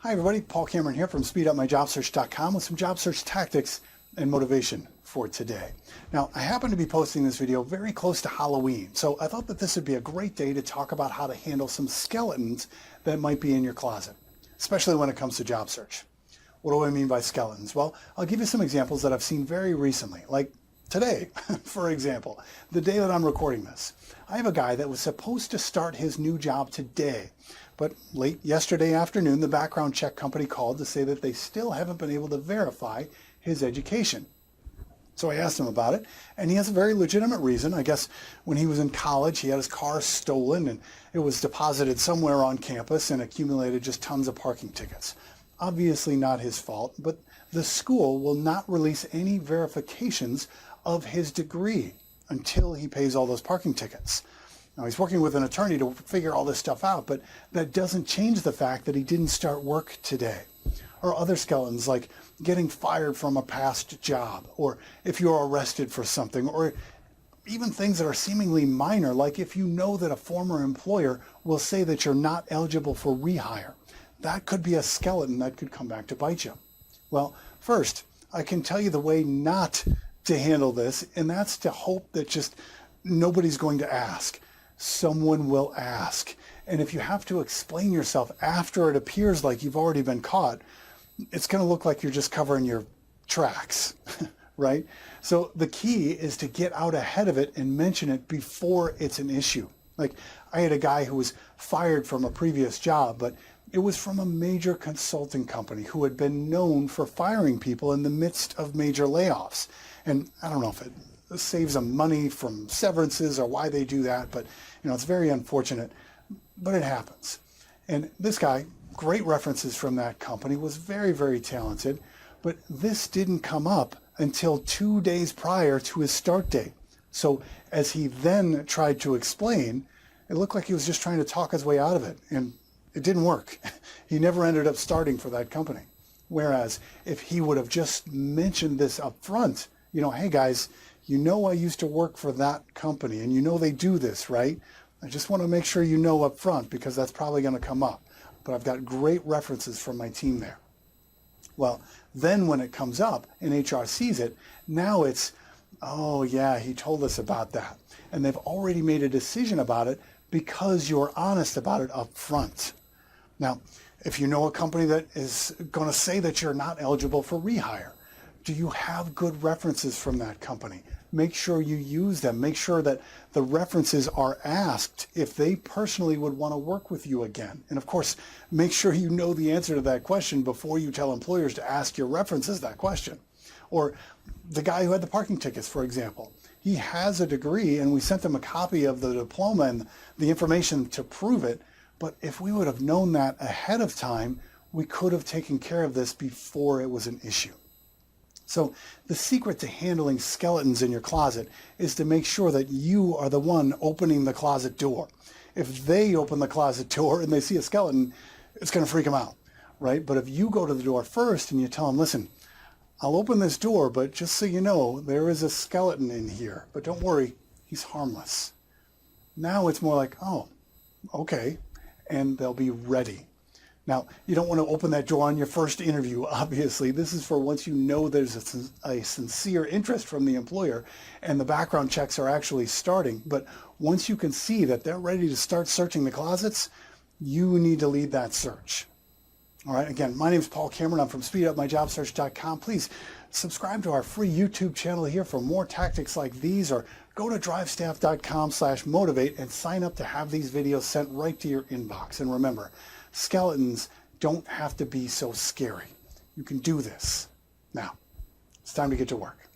Hi everybody, Paul Cameron here from SpeedUpMyJobSearch.com with some job search tactics and motivation for today. Now, I happen to be posting this video very close to Halloween, so I thought that this would be a great day to talk about how to handle some skeletons that might be in your closet, especially when it comes to job search. What do I mean by skeletons? Well, I'll give you some examples that I've seen very recently, like today, for example, the day that I'm recording this. I have a guy that was supposed to start his new job today, but late yesterday afternoon, the background check company called to say that they still haven't been able to verify his education. So I asked him about it, and he has a very legitimate reason. I guess when he was in college, he had his car stolen, and it was deposited somewhere on campus and accumulated just tons of parking tickets. Obviously not his fault, but the school will not release any verifications of his degree until he pays all those parking tickets. Now, he's working with an attorney to figure all this stuff out, but that doesn't change the fact that he didn't start work today. Or other skeletons like getting fired from a past job, or if you're arrested for something, or even things that are seemingly minor, like if you know that a former employer will say that you're not eligible for rehire. That could be a skeleton that could come back to bite you. Well, first, I can tell you the way not to handle this, and that's to hope that just nobody's going to ask. Someone will ask. And if you have to explain yourself after it appears like you've already been caught, it's going to look like you're just covering your tracks, right? So the key is to get out ahead of it and mention it before it's an issue. Like, I had a guy who was fired from a previous job, but it was from a major consulting company who had been known for firing people in the midst of major layoffs. And I don't know if it saves them money from severances or why they do that, but it's very unfortunate, but it happens. And this guy, great references from that company, was very, very talented, but this didn't come up until 2 days prior to his start date. So as he then tried to explain, it looked like he was just trying to talk his way out of it, and it didn't work. He never ended up starting for that company. Whereas if he would have just mentioned this up front, hey guys, I used to work for that company, and they do this, right? I just want to make sure you know up front, because that's probably going to come up. But I've got great references from my team there. Well, then when it comes up and HR sees it, now it's, oh yeah, he told us about that. And they've already made a decision about it because you're honest about it up front. Now, if you know a company that is going to say that you're not eligible for rehire, do you have good references from that company? Make sure you use them. Make sure that the references are asked if they personally would want to work with you again. And of course, make sure you know the answer to that question before you tell employers to ask your references that question. Or the guy who had the parking tickets, for example. He has a degree, and we sent him a copy of the diploma and the information to prove it. But if we would have known that ahead of time, we could have taken care of this before it was an issue. So the secret to handling skeletons in your closet is to make sure that you are the one opening the closet door. If they open the closet door and they see a skeleton, it's going to freak them out, right? But if you go to the door first and you tell them, listen, I'll open this door, but just so you know, there is a skeleton in here. But don't worry, he's harmless. Now it's more like, oh, okay, and they'll be ready. Now, you don't want to open that door on your first interview, obviously. This is for once you know there's a sincere interest from the employer and the background checks are actually starting. But once you can see that they're ready to start searching the closets, you need to lead that search. All right, again, my name is Paul Cameron. I'm from SpeedUpMyJobSearch.com. Please subscribe to our free YouTube channel here for more tactics like these, or go to drivestaff.com/motivate and sign up to have these videos sent right to your inbox. And remember, skeletons don't have to be so scary. You can do this. Now, it's time to get to work.